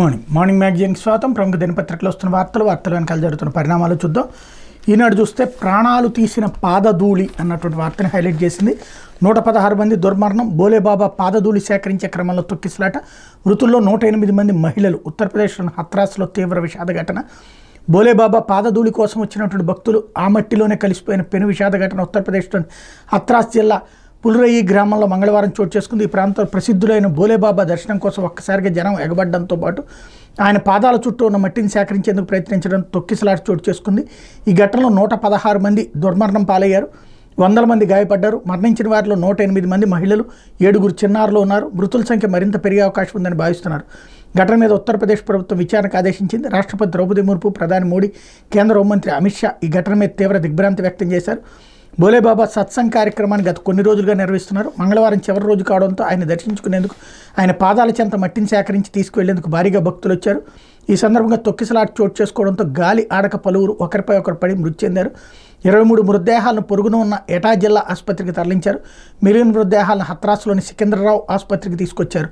Morning magazine స్వాగతం. ప్రముఖ దినపత్రికలో వస్తున్న వార్తలు వెనకాల జరుగుతున్న పరిణామాలు చూద్దాం. ఈనాడు చూస్తే ప్రాణాలు తీసిన పాదధూళి అన్నటువంటి వార్తని హైలైట్ చేసింది. 116 మంది దుర్మరణం. బోలేబాబా పాదధూళి సేకరించే క్రమంలో తొక్కిసలాట. మృతుల్లో 108 మంది మహిళలు. ఉత్తరప్రదేశ్లోని హత్రాస్లో తీవ్ర విషాద ఘటన. బోలేబాబా పాదధూళి కోసం వచ్చినటువంటి భక్తులు ఆ మట్టిలోనే కలిసిపోయిన పెను విషాద ఘటన ఉత్తరప్రదేశ్లోని హత్రాస్ జిల్లా పుల్రయి గ్రామంలో మంగళవారం చోటు చేసుకుంది. ఈ ప్రాంతంలో ప్రసిద్ధులైన బోలేబాబా దర్శనం కోసం ఒక్కసారిగా జనం ఎగబడడంతో పాటు ఆయన పాదాల చుట్టూ ఉన్న మట్టిని సేకరించేందుకు ప్రయత్నించడం తొక్కిసలాట చోటు చేసుకుంది. ఈ ఘటనలో 116 మంది దుర్మరణం పాలయ్యారు. 100 మంది గాయపడ్డారు. మరణించిన వారిలో 108 మంది మహిళలు, 7 చిన్నారులు ఉన్నారు. మృతుల సంఖ్య మరింత పెరిగే అవకాశం ఉందని భావిస్తున్నారు. ఘటన మీద ఉత్తరప్రదేశ్ ప్రభుత్వం విచారణకు ఆదేశించింది. రాష్ట్రపతి ద్రౌపది ముర్ము, ప్రధాని మోడీ, కేంద్ర హోంమంత్రి అమిత్ షా ఈ ఘటన మీద తీవ్ర దిగ్భ్రాంతి వ్యక్తం చేశారు. బోలేబాబా సత్సంగ్ కార్యక్రమాన్ని గత కొన్ని రోజులుగా నిర్వహిస్తున్నారు. మంగళవారం చివరి రోజు కావడంతో ఆయన దర్శించుకునేందుకు ఆయన పాదాల చెంత మట్టిని సేకరించి తీసుకువెళ్లేందుకు భారీగా భక్తులు వచ్చారు. ఈ సందర్భంగా తొక్కిసలాట చోటు చేసుకోవడంతో గాలి ఆడక పలువురు ఒకరిపై ఒకరు పడి మృతి చెందారు. 23 మృతదేహాలను పొరుగున ఉన్న ఎటా జిల్లా ఆసుపత్రికి తరలించారు. మిలియన్ మృతదేహాలను హత్రాస్లోని సికింద్రరావు ఆసుపత్రికి తీసుకొచ్చారు.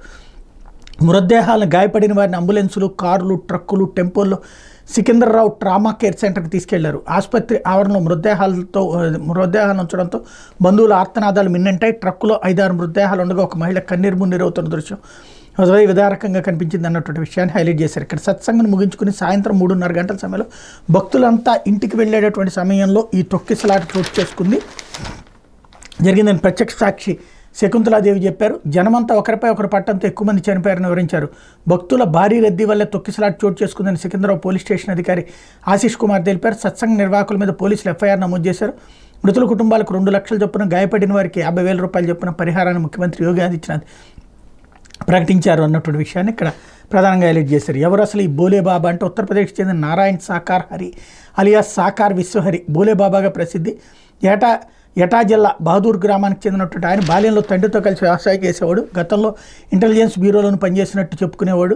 మృతదేహాలను గాయపడిన వారిని అంబులెన్సులు, కార్లు, ట్రక్కులు, టెంపోల్లో సికింద్రరావు ట్రామా కేర్ సెంటర్కి తీసుకెళ్లారు. ఆసుపత్రి ఆవరణలో మృతదేహాలను ఉంచడంతో బంధువుల ఆర్తనాదాలు మిన్నంటాయి. ట్రక్కులో 5-6 మృతదేహాలు ఉండగా ఒక మహిళ కన్నీరు మున్నీరవుతున్న దృశ్యం విదారకంగా కనిపించింది అన్నటువంటి విషయాన్ని హైలైట్ చేశారు. ఇక్కడ సత్సంగను ముగించుకుని సాయంత్రం 3:30 గంటల సమయంలో భక్తులంతా ఇంటికి వెళ్ళేటటువంటి సమయంలో ఈ తొక్కిసలాట చోటు చేసుకుంది జరిగిందని ప్రత్యక్ష సాక్షి శకుంతలాదేవి చెప్పారు. జనమంతా ఒకరిపై ఒకరు పట్టడంతో ఎక్కువ మంది చనిపోయారని వివరించారు. భక్తుల భారీ రద్దీ వల్ల తొక్కిసలాట చోటు చేసుకుందని సికింద్రాబాద్ పోలీస్ స్టేషన్ అధికారి ఆశీష్ కుమార్ తెలిపారు. సత్సంగ నిర్వాహకుల మీద పోలీసులు ఎఫ్ఐఆర్ నమోదు చేశారు. మృతుల కుటుంబాలకు 2 లక్షల చొప్పున, గాయపడిన వారికి 50,000 రూపాయలు చొప్పున పరిహారాన్ని ముఖ్యమంత్రి యోగి ఆదిత్యనాథ్ ప్రకటించారు అన్నటువంటి విషయాన్ని ఇక్కడ ప్రధానంగా హైలైట్ చేశారు. ఎవరు అసలు ఈ బోలేబాబా అంటే ఉత్తరప్రదేశ్కి చెందిన నారాయణ్ సాకార్ హరి అలియాస్ సాకార్ విశ్వహరి బోలేబాబాగా ప్రసిద్ధి. ఎటా జిల్లా బహదూర్ గ్రామానికి చెందినటువంటి ఆయన బాల్యంలో తండ్రితో కలిసి వ్యవసాయం చేసేవాడు. గతంలో ఇంటెలిజెన్స్ బ్యూరోలను పనిచేసినట్టు చెప్పుకునేవాడు.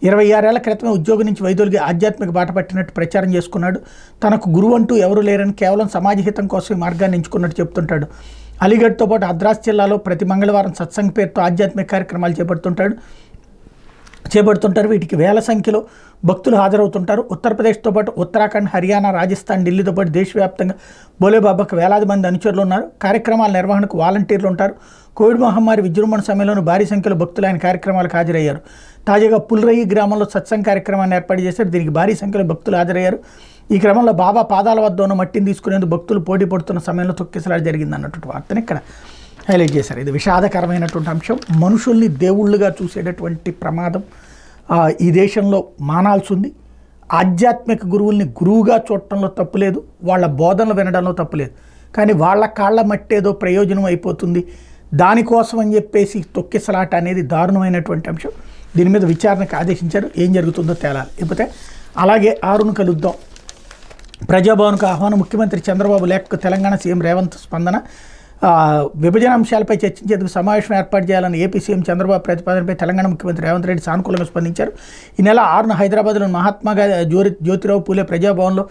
26 ఏళ్ల క్రితమే ఉద్యోగం నుంచి వైదొలిగి ఆధ్యాత్మిక బాట పట్టినట్టు ప్రచారం చేసుకున్నాడు. తనకు గురువు అంటూ ఎవరు లేరని, కేవలం సమాజహితం కోసం ఈ మార్గాన్ని ఎంచుకున్నట్టు చెప్తుంటాడు. అలీగఢ్తో పాటు హద్రాస్ జిల్లాలో ప్రతి మంగళవారం సత్సంగ్ పేరుతో ఆధ్యాత్మిక కార్యక్రమాలు చేపడుతుంటారు. వీటికి వేల సంఖ్యలో భక్తులు హాజరవుతుంటారు. ఉత్తరప్రదేశ్తో పాటు ఉత్తరాఖండ్, హర్యానా, రాజస్థాన్, ఢిల్లీతో పాటు దేశవ్యాప్తంగా బోలేబాబాకు వేలాది మంది అనుచరులు ఉన్నారు. కార్యక్రమాల నిర్వహణకు వాలంటీర్లు ఉంటారు. కోవిడ్ మహమ్మారి విజృంభణ సమయంలోనూ భారీ సంఖ్యలో భక్తులు ఆయన కార్యక్రమాలకు హాజరయ్యారు. తాజాగా పుల్రయి గ్రామంలో సత్సంగ్ కార్యక్రమాన్ని ఏర్పాటు చేశారు. దీనికి భారీ సంఖ్యలో భక్తులు హాజరయ్యారు. ఈ క్రమంలో బాబా పాదాల వద్ద ఉన్న మట్టిని తీసుకునేందుకు భక్తులు పోటీ పడుతున్న సమయంలో తొక్కిసలాట జరిగింది అన్నటువంటి వార్తని ఇక్కడ హైలైట్ చేశారు. ఇది విషాదకరమైనటువంటి అంశం. మనుషుల్ని దేవుళ్ళుగా చూసేటటువంటి ప్రమాదం ఈ దేశంలో మానాల్సి ఉంది. ఆధ్యాత్మిక గురువుల్ని గురువుగా చూడటంలో తప్పులేదు, వాళ్ళ బోధనలు వినడంలో తప్పులేదు. కానీ వాళ్ళ కాళ్ళ మట్టేదో ప్రయోజనం అయిపోతుంది, దానికోసం అని చెప్పేసి తొక్కిసలాట అనేది దారుణమైనటువంటి అంశం. దీని మీద విచారణకు ఆదేశించారు. ఏం జరుగుతుందో తేలాలి. ఇకపోతే అలాగే 6ను కలుద్దాం. ప్రజాభవన్కు ఆహ్వానం. ముఖ్యమంత్రి చంద్రబాబు లేఖకు తెలంగాణ సీఎం రేవంత్ స్పందన. విభజన అంశాలపై చర్చించేందుకు సమావేశం ఏర్పాటు చేయాలని ఏపీ సీఎం చంద్రబాబు ప్రతిపాదనపై తెలంగాణ ముఖ్యమంత్రి రేవంత్ రెడ్డి సానుకూలంగా స్పందించారు. ఈ నెల 6న హైదరాబాద్లోని మహాత్మాగాంధీ జ్యోతిరావు పూలే ప్రజాభవన్లో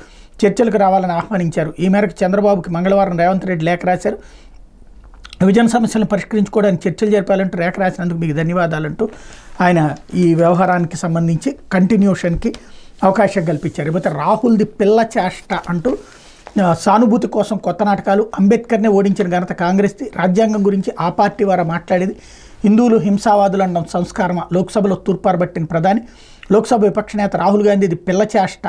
చర్చలకు రావాలని ఆహ్వానించారు. ఈ మేరకు చంద్రబాబుకి మంగళవారం రేవంత్ రెడ్డి లేఖ రాశారు. విభజన సమస్యలను పరిష్కరించుకోవడానికి చర్చలు జరపాలంటూ లేఖ రాసినందుకు మీకు ధన్యవాదాలంటూ ఆయన ఈ వ్యవహారానికి సంబంధించి కంటిన్యూషన్కి అవకాశం కల్పించారు. ఇకపోతే రాహుల్ది పిల్ల చేష్ట అంటూ సానుభూతి కోసం కొత్త నాటకాలు. అంబేద్కర్నే ఓడించిన ఘనత కాంగ్రెస్ది. రాజ్యాంగం గురించి ఆ పార్టీ వారు మాట్లాడేది. హిందువులు హింసావాదులు అనడం సంస్కారమా? లోక్సభలో తూర్పారబట్టిన ప్రధాని. లోక్సభ విపక్ష నేత రాహుల్ గాంధీది పిల్ల చేష్ట,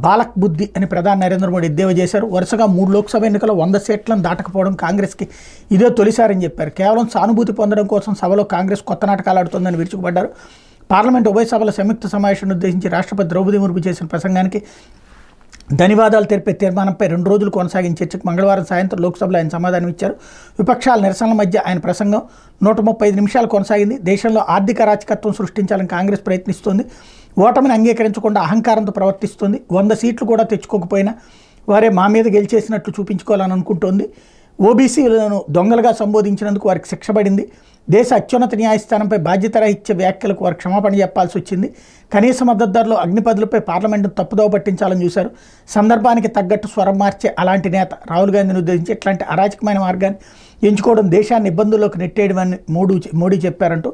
బాలక్ బుద్ధి అని ప్రధాని నరేంద్ర మోడీ ఎద్దేవా చేశారు. వరుసగా 3 లోక్సభ ఎన్నికల్లో 100 సీట్లను దాటకపోవడం కాంగ్రెస్కి ఇదే తొలిసారని చెప్పారు. కేవలం సానుభూతి పొందడం కోసం సభలో కాంగ్రెస్ కొత్త నాటకాలు ఆడుతోందని విరుచుకుపడ్డారు. పార్లమెంట్ ఉభయ సభల సంయుక్త సమావేశాన్ని ఉద్దేశించి రాష్ట్రపతి ద్రౌపది ముర్ము చేసిన ప్రసంగానికి ధన్యవాదాలు తెలిపే తీర్మానంపై 2 రోజులు కొనసాగిన చర్చకు మంగళవారం సాయంత్రం లోక్సభలో ఆయన సమాధానం ఇచ్చారు. విపక్షాల నిరసనల మధ్య ఆయన ప్రసంగం 135 నిమిషాలు కొనసాగింది. దేశంలో ఆర్థిక అరాచకత్వం సృష్టించాలని కాంగ్రెస్ ప్రయత్నిస్తోంది. ఓటమిని అంగీకరించకుండా అహంకారంతో ప్రవర్తిస్తుంది. 100 సీట్లు కూడా తెచ్చుకోకపోయినా వారే మా మీద గెలిచేసినట్లు చూపించుకోవాలని అనుకుంటోంది. ఓబీసీలను దొంగలుగా సంబోధించినందుకు వారికి శిక్ష పడింది. దేశ అత్యున్నత న్యాయస్థానంపై బాధ్యతారాహిత్య వ్యాఖ్యలకు వారు క్షమాపణ చెప్పాల్సి వచ్చింది. కనీస మద్దతు ధరలో అగ్నిపదులపై పార్లమెంటును తప్పుదోవ పట్టించాలని చూశారు. సందర్భానికి తగ్గట్టు స్వరం మార్చే అలాంటి నేత రాహుల్ గాంధీని ఉద్దేశించి ఇట్లాంటి అరాచకమైన మార్గాన్ని ఎంచుకోవడం దేశాన్ని ఇబ్బందుల్లోకి నెట్టేయడమని మోడీ చెప్పారంటూ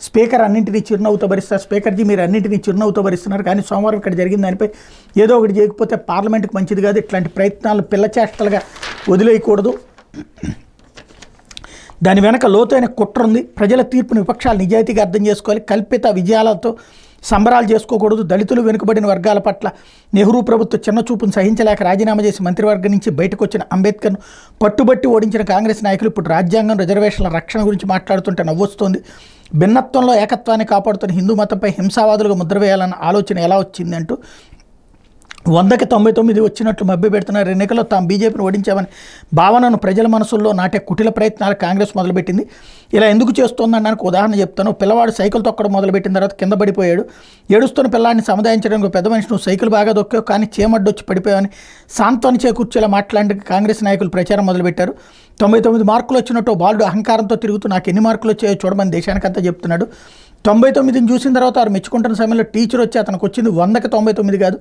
స్పీకర్ అన్నింటినీ చిరునవ్వుతో భరిస్తారు. స్పీకర్జీ మీరు అన్నింటినీ చిరునవ్వుతో భరిస్తున్నారు, కానీ సోమవారం ఇక్కడ జరిగిన దానిపై ఏదో ఒకటి చేయకపోతే పార్లమెంటుకు మంచిది కాదు. ఇట్లాంటి ప్రయత్నాలు పిల్లచేష్టలుగా వదిలేయకూడదు. దాని వెనక లోతైన కుట్ర ఉంది. ప్రజల తీర్పును విపక్షాలు నిజాయితీగా అర్థం చేసుకోవాలి. కల్పిత విజయాలతో సంబరాలు చేసుకోకూడదు. దళితులు, వెనుకబడిన వర్గాల పట్ల నెహ్రూ ప్రభుత్వ చిన్నచూపును సహించలేక రాజీనామా చేసి మంత్రివర్గం నుంచి బయటకు వచ్చిన అంబేద్కర్ను పట్టుబట్టి ఓడించిన కాంగ్రెస్ నాయకులు ఇప్పుడు రాజ్యాంగం, రిజర్వేషన్ల రక్షణ గురించి మాట్లాడుతుంటే నవ్వొస్తోంది. భిన్నత్వంలో ఏకత్వాన్ని కాపాడుతున్న హిందూ మతంపై హింసావాదులుగా ముద్ర వేయాలన్న ఆలోచన ఎలా వచ్చింది అంటూ 100కి 99 వచ్చినట్లు మభ్యపెడుతున్నారు. ఎన్నికల్లో తాము బీజేపీని ఓడించామని భావనను ప్రజల మనసుల్లో నాటే కుటిల ప్రయత్నాలు కాంగ్రెస్ మొదలుపెట్టింది. ఇలా ఎందుకు చేస్తోందనడానికి ఉదాహరణ చెప్తాను. పిల్లవాడు సైకిల్ తొక్కడం మొదలుపెట్టిన తర్వాత కింద పడిపోయాడు. ఏడుస్తున్న పిల్లాడిని సముదాయించడానికి పెద్ద మనిషి నువ్వు సైకిల్ బాగా దొక్కావు కానీ చీమడ్డొచ్చి పడిపోయావని సాంత్వన చేకూర్చేలా మాట్లాడి కాంగ్రెస్ నాయకులు ప్రచారం మొదలుపెట్టారు. 99 మార్కులు వచ్చినట్టు బాలుడు అహంకారంతో తిరుగుతూ నాకు ఎన్ని మార్కులు వచ్చాయో చూడమని దేశానికంతా చెప్తున్నాడు. 99ని చూసిన తర్వాత వారు మెచ్చుకుంటున్న సమయంలో టీచర్ వచ్చి అతనికి వచ్చింది 100కి 99 కాదు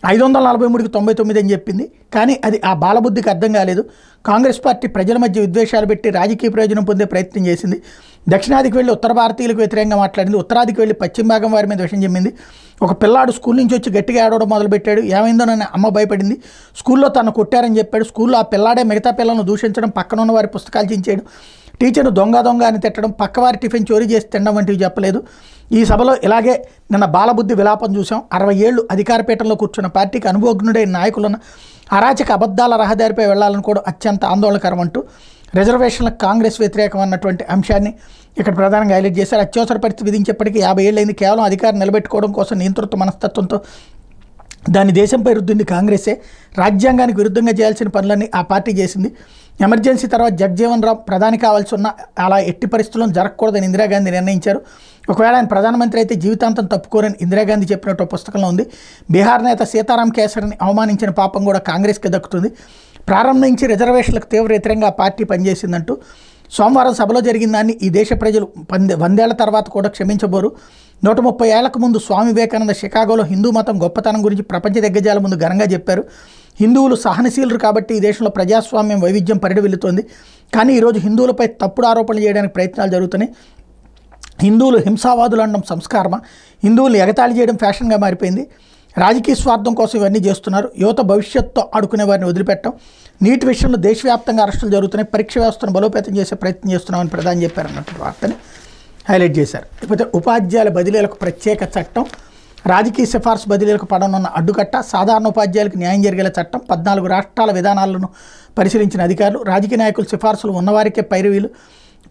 543కి 99 అని చెప్పింది. కానీ అది ఆ బాలబుద్ధికి అర్థం కాలేదు. కాంగ్రెస్ పార్టీ ప్రజల మధ్య విద్వేషాలు పెట్టి రాజకీయ ప్రయోజనం పొందే ప్రయత్నం చేసింది. దక్షిణాదికి వెళ్ళి ఉత్తర భారతీయులకు వ్యతిరేకంగా మాట్లాడింది. ఉత్తరాదికి వెళ్ళి పశ్చిమ భాగం వారి మీద విషయం చెమ్మింది. ఒక పిల్లాడు స్కూల్ నుంచి వచ్చి గట్టిగా ఆడవడం మొదలుపెట్టాడు. ఏమైందోనని అమ్మ భయపడింది. స్కూల్లో తను కొట్టారని చెప్పాడు. స్కూల్లో ఆ పిల్లాడే మిగతా పిల్లలను దూషించడం, పక్కన ఉన్న వారి పుస్తకాలు చించేయడం, టీచర్ను దొంగ అని తిట్టడం, పక్కవారి టిఫిన్ చోరీ చేసి తినడం వంటివి చెప్పలేదు. ఈ సభలో ఇలాగే నిన్న బాలబుద్ధి విలాపం చూసాం. 60 ఏళ్లు అధికారపీఠంలో కూర్చున్న పార్టీకి అనుభవజ్ఞుడైన నాయకులున్న అరాచక అబద్ధాల రహదారిపై వెళ్లాలనుకోవడం అత్యంత ఆందోళనకరం అంటూ రిజర్వేషన్లకు కాంగ్రెస్ వ్యతిరేకం అన్నటువంటి అంశాన్ని ఇక్కడ ప్రధానంగా హైలైట్ చేశారు. అత్యవసర పరిస్థితి విధించేప్పటికీ 50 ఏళ్ళైంది. కేవలం అధికారం నిలబెట్టుకోవడం కోసం నియంతృత్వ మనస్తత్వంతో దాని దేశంపై రుద్దింది కాంగ్రెసే. రాజ్యాంగానికి విరుద్ధంగా చేయాల్సిన పనులన్నీ ఆ పార్టీ చేసింది. ఎమర్జెన్సీ తర్వాత జగజీవన్ రామ్ ప్రధాని కావాల్సి ఉన్న అలా ఎట్టి పరిస్థితుల్లో జరగకూడదని ఇందిరాగాంధీ నిర్ణయించారు. ఒకవేళ ఆయన ప్రధానమంత్రి అయితే జీవితాంతం తప్పుకోరని ఇందిరాగాంధీ చెప్పినట్టు పుస్తకంలో ఉంది. బీహార్ నేత సీతారాం కేసరిని అవమానించిన పాపం కూడా కాంగ్రెస్కి దక్కుతుంది. ప్రారంభం నుంచి రిజర్వేషన్లకు తీవ్ర వ్యతిరేకంగా ఆ పార్టీ పనిచేసిందంటూ సోమవారం సభలో జరిగిన దాన్ని ఈ దేశ ప్రజలు 100 ఏళ్ల తర్వాత కూడా క్షమించబోరు. 130 ఏళ్లకు ముందు స్వామి వివేకానంద షికాగోలో హిందూ మతం గొప్పతనం గురించి ప్రపంచ దిగ్గజాల ముందు ఘనంగా చెప్పారు. హిందువులు సహనశీలురు కాబట్టి ఈ దేశంలో ప్రజాస్వామ్యం వైవిధ్యం పరిడవిల్లుతోంది. కానీ ఈరోజు హిందువులపై తప్పుడు ఆరోపణలు చేయడానికి ప్రయత్నాలు జరుగుతున్నాయి. హిందువులు హింసావాదులు అనడం సంస్కారమా? హిందువులు ఎగతాళి చేయడం ఫ్యాషన్గా మారిపోయింది. రాజకీయ స్వార్థం కోసం ఇవన్నీ చేస్తున్నారు. యువత భవిష్యత్తుతో ఆడుకునే వారిని వదిలిపెట్టడం. నీటి విషయంలో దేశవ్యాప్తంగా అరెస్టులు జరుగుతున్నాయి. పరీక్ష వ్యవస్థను బలోపేతం చేసే ప్రయత్నం చేస్తున్నామని ప్రధాని చెప్పారన్నట్టు వార్తని హైలైట్ చేశారు. ఇకపోతే ఉపాధ్యాయుల బదిలీలకు ప్రత్యేక చట్టం, రాజకీయ సిఫార్సు బదిలీలకు పడనున్న అడ్డుకట్ట, సాధారణ ఉపాధ్యాయులకు న్యాయం జరిగేలా చట్టం, 14 రాష్ట్రాల విధానాలను పరిశీలించిన అధికారులు, రాజకీయ నాయకులు సిఫార్సులు ఉన్నవారికే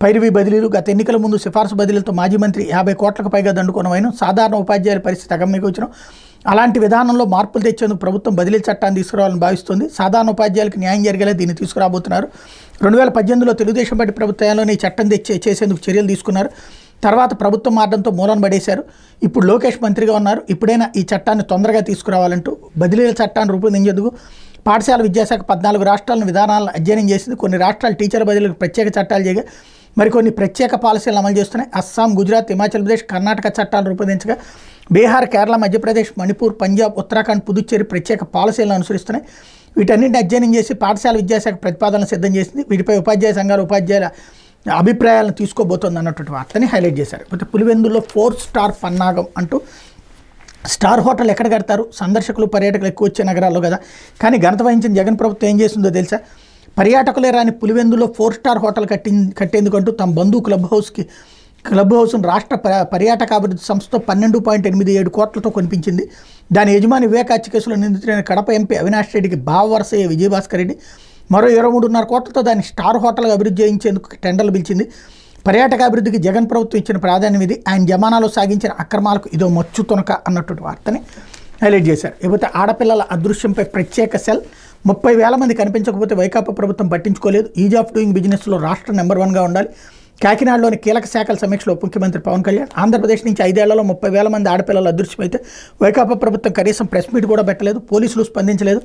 పైరవీ బదిలీలు. గత ఎన్నికల ముందు సిఫార్సు బదిలీలతో మాజీ మంత్రి 50 కోట్లకు పైగా దండుకున్న వైనం. సాధారణ ఉపాధ్యాయుల పరిస్థితి అగమ్యగోచరం. అలాంటి విధానంలో మార్పులు తెచ్చేందుకు ప్రభుత్వం బదిలీ చట్టాన్ని తీసుకురావాలని భావిస్తుంది. సాధారణ ఉపాధ్యాయులకు న్యాయం జరిగేలా దీన్ని తీసుకురాబోతున్నారు. 2018లో తెలుగుదేశం పార్టీ ప్రభుత్వంలోనే ఈ చట్టం చేసేందుకు చర్యలు తీసుకున్నారు. తర్వాత ప్రభుత్వం మారడంతో మూలన పడేశారు. ఇప్పుడు లోకేష్ మంత్రిగా ఉన్నారు. ఇప్పుడైనా ఈ చట్టాన్ని తొందరగా తీసుకురావాలంటూ బదిలీల చట్టాన్ని రూపొందించేందుకు పాఠశాల విద్యాశాఖ 14 రాష్ట్రాలను విధానాలను అధ్యయనం చేసింది. కొన్ని రాష్ట్రాలు టీచర్ల బదిలీలకు ప్రత్యేక చట్టాలు చేయగా మరికొన్ని ప్రత్యేక పాలసీలను అమలు చేస్తున్నాయి. అస్సాం, గుజరాత్, హిమాచల్ ప్రదేశ్, కర్ణాటక చట్టాలు రూపొందించగా బీహార్, కేరళ, మధ్యప్రదేశ్, మణిపూర్, పంజాబ్, ఉత్తరాఖండ్, పుదుచ్చేరి ప్రత్యేక పాలసీలను అనుసరిస్తున్నాయి. వీటన్నింటిని అధ్యయనం చేసి పాఠశాల విద్యాశాఖ ప్రతిపాదనలు సిద్ధం చేసింది. వీటిపై ఉపాధ్యాయ సంఘాలు ఉపాధ్యాయుల అభిప్రాయాలను తీసుకోబోతోంది అన్నటువంటి వార్తని హైలైట్ చేశారు. అయితే పులివెందుల్లో 4 స్టార్ పన్నాగం అంటూ స్టార్ హోటల్ ఎక్కడ కడతారు? సందర్శకులు, పర్యాటకులు ఎక్కువ వచ్చే నగరాల్లో కదా. కానీ ఘనత వహించిన జగన్ ప్రభుత్వం ఏం చేసిందో తెలుసా? పర్యాటకులే రాని పులివెందులో 4 స్టార్ హోటల్ కట్టేందుకంటూ తమ బంధు క్లబ్ హౌస్ను రాష్ట్ర పర్యాటక అభివృద్ధి సంస్థతో 12.87 కోట్లతో కొనిపించింది. దాని యజమాని వివేకాచి కేసులో నిందితులైన కడప ఎంపీ అవినాష్ రెడ్డికి భావవరసయ్య విజయభాస్కర్ రెడ్డి మరో 23.5 కోట్లతో దాన్ని స్టార్ హోటల్గా అభివృద్ధి చేయించేందుకు టెండర్లు పిలిచింది. పర్యాటక అభివృద్ధికి జగన్ ప్రభుత్వం ఇచ్చిన ప్రాధాన్యం ఇది. ఆయన జమానాలో సాగించిన అక్రమాలకు ఇదో మచ్చు తునక అన్నటువంటి వార్తని హైలైట్ చేశారు. ఇకపోతే ఆడపిల్లల అదృశ్యంపై ప్రత్యేక సెల్, 30,000 మంది కనిపించకపోతే వైకాపా ప్రభుత్వం పట్టించుకోలేదు. ఈజ్ ఆఫ్ డూయింగ్ బిజినెస్లో రాష్ట్రం నెంబర్ 1గా ఉండాలి. కాకినాడలోని కీలక శాఖల సమీక్షలో ముఖ్యమంత్రి పవన్ కళ్యాణ్. ఆంధ్రప్రదేశ్ నుంచి 5 ఏళ్లలో 30,000 మంది ఆడపిల్లలు అదృశ్యమైతే వైకాపా ప్రభుత్వం కనీసం ప్రెస్ మీట్ కూడా పెట్టలేదు, పోలీసులు స్పందించలేదు.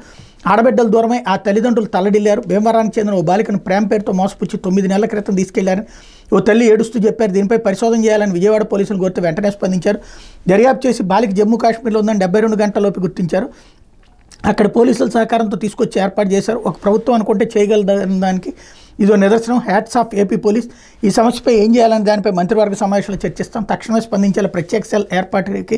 ఆడబిడ్డల దూరమై ఆ తల్లిదండ్రులు తల్లడిల్లారు. భీమవరానికి చెందిన ఓ బాలికను ప్రేమ పేరుతో మోసపుచ్చి 9 నెలల క్రితం తీసుకెళ్లారని ఓ తల్లి ఏడుస్తూ చెప్పారు. దీనిపై పరిశోధన చేయాలని విజయవాడ పోలీసులు కోరితే వెంటనే స్పందించారు. దర్యాప్తు చేసి బాలిక జమ్మూ కాశ్మీర్లో ఉందని 72 గంటలలోపు గుర్తించారు. అక్కడ పోలీసుల సహకారంతో తీసుకొచ్చి ఏర్పాటు చేశారు. ఒక ప్రభుత్వం అనుకుంటే చేయగలదానికి ఇదో నిదర్శనం. Hats off AP police. ఈ సమస్యపై ఏం చేయాలని దానిపై మంత్రివర్గ సమావేశంలో చర్చిస్తాం, తక్షణమే స్పందించేలా ప్రత్యేక సెల్ ఏర్పాటుకి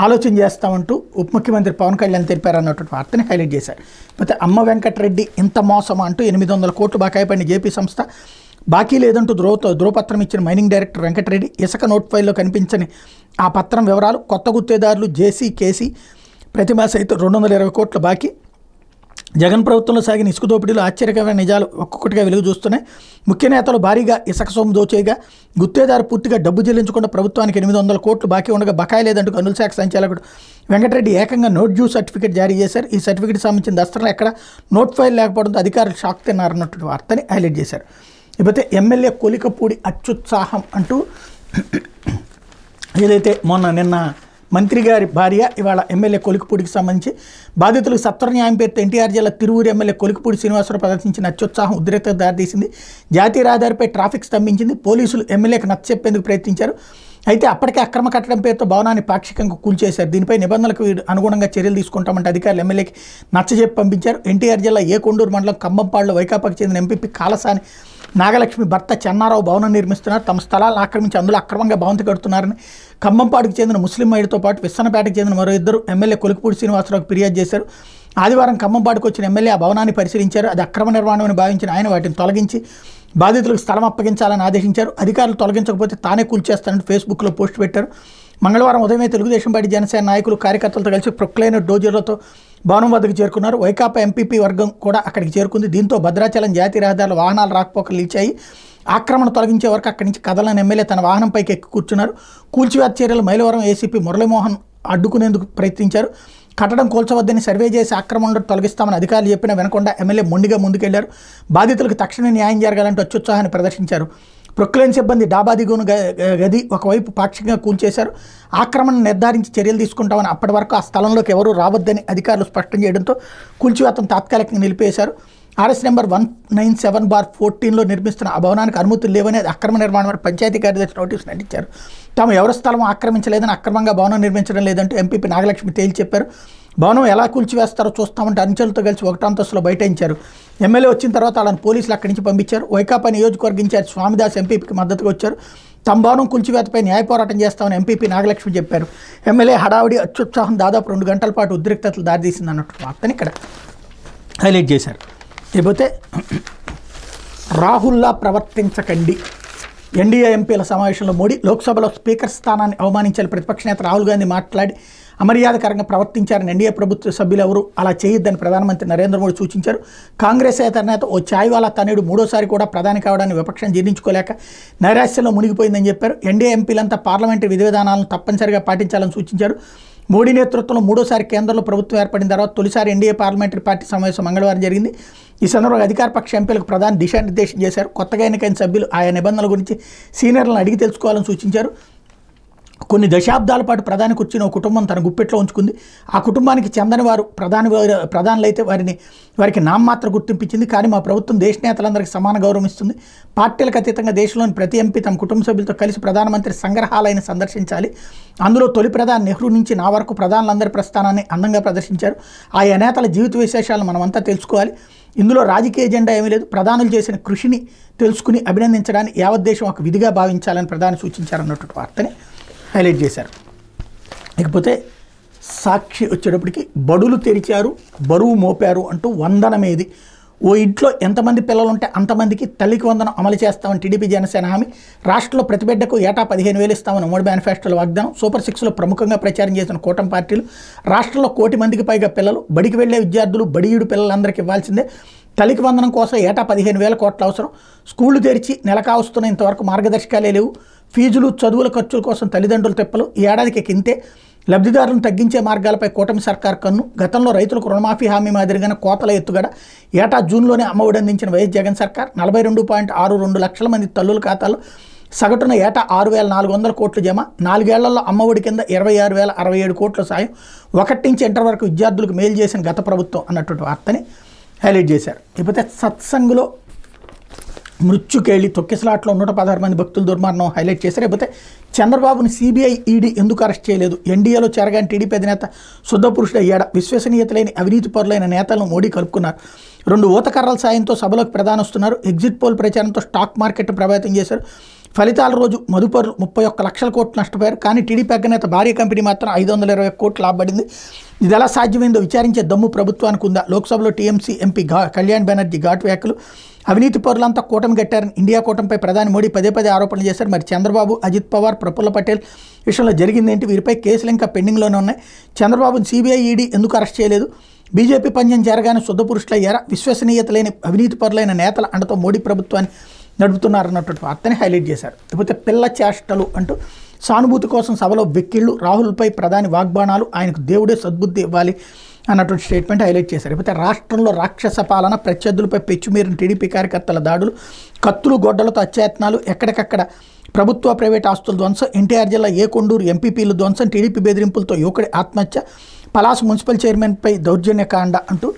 ఆలోచన చేస్తామంటూ ఉప ముఖ్యమంత్రి పవన్ కళ్యాణ్ తెలిపారు అన్నటువంటి వార్తని హైలైట్ చేశారు. అయితే అమ్మ వెంకటరెడ్డి ఇంత మోసం అంటూ 800 కోట్లు బకాయి పడిన జేపీ సంస్థ బాకీ లేదంటూ ధ్రువపత్రం ఇచ్చిన మైనింగ్ డైరెక్టర్ వెంకటరెడ్డి ఇసుక నోట్ ఫైల్లో కనిపించని ఆ పత్రం వివరాలు, కొత్త గుత్తేదారులు జేసీ కేసీ ప్రతిమ సైతం 220 కోట్ల బాకీ. జగన్ ప్రభుత్వంలో సాగిన ఇసుక దోపిడీలు ఆశ్చర్యకరమైన నిజాలు ఒక్కొక్కటిగా వెలుగు చూస్తున్నాయి. ముఖ్య నేతలు భారీగా ఇసుక సొమ్ము దోచేయగా గుత్తేదారు పూర్తిగా డబ్బు చెల్లించకుండా ప్రభుత్వానికి 800 కోట్లు బాకీ ఉండగా బకాయి లేదంటూ గనుల శాఖ సంచాలకుడు వెంకటరెడ్డి ఏకంగా నోట్ డ్యూ సర్టిఫికేట్ జారీ చేశారు. ఈ సర్టిఫికేట్ సంబంధించిన దస్త్రాలు ఎక్కడ నోట్ ఫైల్ లేకపోవడంతో అధికారులు షాక్ తిన్నారన్నటువంటి వార్తని హైలైట్ చేశారు. ఇకపోతే ఎమ్మెల్యే కొలికపూడి అత్యుత్సాహం అంటూ ఏదైతే నిన్న మంత్రి గారి భార్య ఇవాళ ఎమ్మెల్యే కొలికపూడికి సంబంధించి బాధితులకు సత్వర న్యాయం పేరుతో ఎన్టీఆర్ జిల్లా తిరువూరు ఎమ్మెల్యే కొలికపూడి శ్రీనివాసరావు ప్రదర్శించిన అత్యుత్సాహం ఉద్రిక్తతకు దారితీసింది. జాతీయ రహదారిపై ట్రాఫిక్ స్తంభించింది. పోలీసులు ఎమ్మెల్యేకి నచ్చచెప్పేందుకు ప్రయత్నించారు. అయితే అప్పటికే అక్రమ కట్టడం పేరుతో భవనాన్ని పాక్షికంగా కూల్చేశారు. దీనిపై నిబంధనలకు అనుగుణంగా చర్యలు తీసుకుంటామంటే అధికారులు ఎమ్మెల్యేకి నచ్చజెప్పి పంపించారు. ఎన్టీఆర్ జిల్లా ఏకొండూరు మండలం కంబంపాడులో వైకాపాకు చెందిన ఎంపీపీ కాలసాని నాగలక్ష్మి భర్త చెన్నారావు భవనం నిర్మిస్తున్నారు. తమ స్థలాలను ఆక్రమించి అందులో అక్రమంగా భవంతి కడుతున్నారని కంబంపాడుకు చెందిన ముస్లిం మహిళతో పాటు విస్సనపేటకు చెందిన మరో ఇద్దరు ఎమ్మెల్యే కొలికపూడి శ్రీనివాసరావుకు ఫిర్యాదు చేశారు. ఆదివారం కంబంపాడుకు వచ్చిన ఎమ్మెల్యే ఆ భవనాన్ని పరిశీలించారు. అది అక్రమ నిర్మాణమని భావించిన ఆయన వాటిని తొలగించి బాధితులకు స్థలం అప్పగించాలని ఆదేశించారు. అధికారులు తొలగించకపోతే తానే కూల్చేస్తానని ఫేస్బుక్లో పోస్ట్ పెట్టారు. మంగళవారం ఉదయమే తెలుగుదేశం పార్టీ జనసేన నాయకులు కార్యకర్తలతో కలిసి ప్రొక్లైనర్ డోజర్లతో భవనం వద్దకు చేరుకున్నారు. వైకాపా ఎంపీపీ వర్గం కూడా అక్కడికి చేరుకుంది. దీంతో భద్రాచలం జాతీయ రహదారుల వాహనాలు రాకపోకలు నిలిచాయి. ఆక్రమణ తొలగించే వరకు అక్కడి నుంచి కదలని ఎమ్మెల్యే తన వాహనంపైకి ఎక్కి కూర్చున్నారు. కూల్చివేత చర్యలు మైలవరం ఏసీపీ మురళీమోహన్ అడ్డుకునేందుకు ప్రయత్నించారు. కట్టడం కూల్చవద్దని సర్వే చేసి ఆక్రమణలో తొలగిస్తామని అధికారులు చెప్పినా వినకుండా ఎమ్మెల్యే మొండిగా ముందుకెళ్లారు. బాధితులకు తక్షణ న్యాయం జరగాలంటూ అత్యుత్సాహాన్ని ప్రదర్శించారు. ప్రొక్లైన్ సిబ్బంది డాబా దిగువన గది ఒకవైపు పాక్షికంగా కూల్చేశారు. ఆక్రమణ నిర్ధారించి చర్యలు తీసుకుంటామని అప్పటి వరకు ఆ స్థలంలోకి ఎవరూ రావద్దని అధికారులు స్పష్టం చేయడంతో కూల్చివేతను తాత్కాలికంగా నిలిపేశారు. ఆర్ఎస్ నెంబర్ 197/14లో నిర్మిస్తున్న ఆ భవనానికి అనుమతులు లేవని అక్రమ నిర్మాణం పంచాయతీ కార్యదర్శి నోటీసులు అందించారు. తాము ఎవరి స్థలం ఆక్రమించలేదని అక్రమంగా భవనం నిర్మించడం లేదంటూ ఎంపీపీ నాగలక్ష్మి తేల్చి చెప్పారు. భవనం ఎలా కూల్చివేస్తారో చూస్తామంటే అంచెలతో కలిసి 1వ అంతస్తులో బైఠాయించారు. ఎమ్మెల్యే వచ్చిన తర్వాత వాళ్ళని పోలీసులు అక్కడి నుంచి పంపించారు. వైకాపా నియోజకవర్గ ఇన్ఛార్జ్ స్వామిదాస్ ఎంపీపీకి మద్దతుగా వచ్చారు. తమ భవనం కూల్చివేతపై న్యాయ పోరాటం చేస్తామని ఎంపీపీ నాగలక్ష్మి చెప్పారు. ఎమ్మెల్యే హడావుడి అత్యుత్సాహం దాదాపు 2 గంటల పాటు ఉద్రిక్తతలు దారితీసింది అన్నట్టు వార్తని ఇక్కడ హైలైట్ చేశారు. లేకపోతే రాహుల్లా ప్రవర్తించకండి. ఎన్డీఏ ఎంపీల సమావేశంలో మోడీ లోక్సభలో స్పీకర్ స్థానాన్ని అవమానించాలి. ప్రతిపక్ష నేత రాహుల్ గాంధీ మాట్లాడి అమర్యాదకరంగా ప్రవర్తించారని ఎన్డీఏ ప్రభుత్వ సభ్యులు ఎవరు అలా చేయొద్దని ప్రధానమంత్రి నరేంద్ర మోడీ సూచించారు. కాంగ్రెస్ నేత ఓ ఛాయ్వాలా తనయుడు 3వసారి కూడా ప్రధాని కావడాన్ని విపక్షం జీర్ణించుకోలేక నైరాశ్యంలో మునిగిపోయిందని చెప్పారు. ఎన్డీఏ ఎంపీలంతా పార్లమెంటరీ విధి విధానాలను తప్పనిసరిగా పాటించాలని సూచించారు. మోడీ నేతృత్వంలో 3వసారి కేంద్రంలో ప్రభుత్వం ఏర్పడిన తర్వాత తొలిసారి ఎన్డీఏ పార్లమెంటరీ పార్టీ సమావేశం మంగళవారం జరిగింది. ఈ సందర్భంగా అధికార పక్ష ఎంపీలకు ప్రధాని దిశానిర్దేశం చేశారు. కొత్తగా ఎన్నికైన సభ్యులు ఆయా నిబంధనల గురించి సీనియర్లను అడిగి తెలుసుకోవాలని సూచించారు. కొన్ని దశాబ్దాల పాటు ప్రధాని కూర్చుని ఒక కుటుంబం తన గుప్పెట్లో ఉంచుకుంది. ఆ కుటుంబానికి చెందని వారు ప్రధానులైతే వారికి నామమాత్ర గుర్తింపించింది. కానీ మా ప్రభుత్వం దేశ నేతలందరికీ సమాన గౌరవం ఇస్తుంది. పార్టీలకు అతీతంగా దేశంలోని ప్రతి ఎంపీ తమ కుటుంబ సభ్యులతో కలిసి ప్రధానమంత్రి సంగ్రహాలయాన్ని సందర్శించాలి. అందులో తొలి ప్రధాని నెహ్రూ నుంచి నా వరకు ప్రధానులందరి ప్రస్థానాన్ని అందంగా ప్రదర్శించారు. ఆయా నేతల జీవిత విశేషాలను మనమంతా తెలుసుకోవాలి. ఇందులో రాజకీయ ఎజెండా ఏమీ లేదు. ప్రధానులు చేసిన కృషిని తెలుసుకుని అభినందించడాన్ని యావత్ దేశం ఒక విధిగా భావించాలని ప్రధాని సూచించారన్నటువంటి వార్తని హైలైట్ చేశారు. ఇకపోతే సాక్షి వచ్చేటప్పటికి బడులు తెరిచారు, బరువు మోపారు అంటూ వందనమేది. ఓ ఇంట్లో ఎంతమంది పిల్లలు ఉంటే అంతమందికి తల్లికి వందనం అమలు చేస్తామని టీడీపీ జనసేన హామీ. రాష్ట్రంలో ప్రతి బిడ్డకు ఏటా 15,000 ఇస్తామని ఉమ్మడి మేనిఫెస్టోలో వాగ్దానం. సూపర్ 6లో ప్రముఖంగా ప్రచారం చేసిన కూటమి పార్టీలు రాష్ట్రంలో 1 కోటి మందికి పైగా పిల్లలు, బడికి వెళ్లే విద్యార్థులు, బడియుడు పిల్లలందరికీ ఇవ్వాల్సిందే. తల్లికి వందనం కోసం ఏటా 15,000 కోట్ల అవసరం. స్కూళ్లు తెరిచి నెలకావస్తున్న ఇంతవరకు మార్గదర్శకాలే లేవు. ఫీజులు, చదువుల ఖర్చుల కోసం తల్లిదండ్రులు తిప్పలు. ఈ ఏడాదికి ఇంతే. లబ్ధిదారులను తగ్గించే మార్గాలపై కూటమి సర్కార్ కన్ను. గతంలో రైతులకు రుణమాఫీ హామీ మాదిరిగానే కోతల ఎత్తుగడ. ఏటా జూన్లోనే అమ్మఒడి అందించిన వైఎస్ జగన్ సర్కార్ 42.62 లక్షల మంది తల్లుల ఖాతాలో సగటున ఏటా 6,400 కోట్లు జమ. 4 ఏళ్లలో అమ్మఒడి కింద 26,067 కోట్ల సాయం. 1 నుంచి ఇంటర్ వరకు విద్యార్థులకు మేలు చేసిన గత ప్రభుత్వం అన్నటువంటి వార్తని హైలైట్ చేశారు. ఇకపోతే సత్సంగ్లో మృత్యుకేళి తొక్కిసలాట్లో 116 మంది భక్తులు దుర్మరణం హైలైట్ చేశారు. లేకపోతే చంద్రబాబుని సిబిఐ ఈడీ ఎందుకు అరెస్ట్ చేయలేదు? ఎన్డీఏలో చేరగాని టీడీపీ అధినేత శుద్ధపురుషుడు అయ్యాడా? విశ్వసనీయత లేని అవినీతి పరులైన నేతలను మోడీ కలుపుకున్నారు. 2 ఊతకర్రల సాయంతో సభలోకి ప్రధానొస్తున్నారు. ఎగ్జిట్ పోల్ ప్రచారంతో స్టాక్ మార్కెట్ ప్రభావితం చేశారు. ఫలితాల రోజు మదుపరులు 31 లక్షల కోట్లు నష్టపోయారు. కానీ టీడీపీ అధినేత భారీ కంపెనీ మాత్రం 520 కోట్లు లాభపడింది. ఇది ఎలా సాధ్యమైందో విచారించే దమ్ము ప్రభుత్వానికి ఉందా? లోక్సభలో టీఎంసీ ఎంపీ కళ్యాణ్ బెనర్జీ ఘాటు వ్యాఖ్యలు. అవినీతి పరులంతా కూటమి కట్టారని ఇండియా కూటమిపై ప్రధాని మోడీ పదే ఆరోపణలు చేశారు. మరి చంద్రబాబు, అజిత్ పవార్, ప్రఫుల్ల పటేల్ విషయంలో జరిగిందేంటి? వీరిపై కేసులు ఇంకా పెండింగ్లోనే ఉన్నాయి. చంద్రబాబుని సిబిఐ ఈడీ ఎందుకు అరెస్ట్ చేయలేదు? బీజేపీ పంజం జరగానే శుద్ధపురుషులు అయ్యారా? విశ్వసనీయత లేని అవినీతి పరులైన నేతల అండతో మోడీ ప్రభుత్వాన్ని నడుపుతున్నారన్నటువంటి వార్తని హైలైట్ చేశారు. లేకపోతే పిల్ల చేష్టలు అంటూ సానుభూతి కోసం సభలో వెక్కిళ్ళు. రాహుల్పై ప్రధాని వాగ్బాణాలు. ఆయనకు దేవుడే సద్బుద్ధి ఇవ్వాలి అన్నటువంటి స్టేట్మెంట్ హైలైట్ చేశారు. లేకపోతే రాష్ట్రంలో రాక్షస పాలన, ప్రత్యర్థులపై పెచ్చుమీరిన టీడీపీ కార్యకర్తల దాడులు, కత్తులు గొడ్డలతో అత్యాయత్నాలు, ఎక్కడికక్కడ ప్రభుత్వ ప్రైవేట్ ఆస్తుల ధ్వంసం, ఎన్టీఆర్ జిల్లా ఏకొండూరు ఎంపీపీలు ధ్వంసం, టీడీపీ బెదిరింపులతో యువకుడి ఆత్మహత్య, పలాస మున్సిపల్ చైర్మన్పై దౌర్జన్యకాండ అంటూ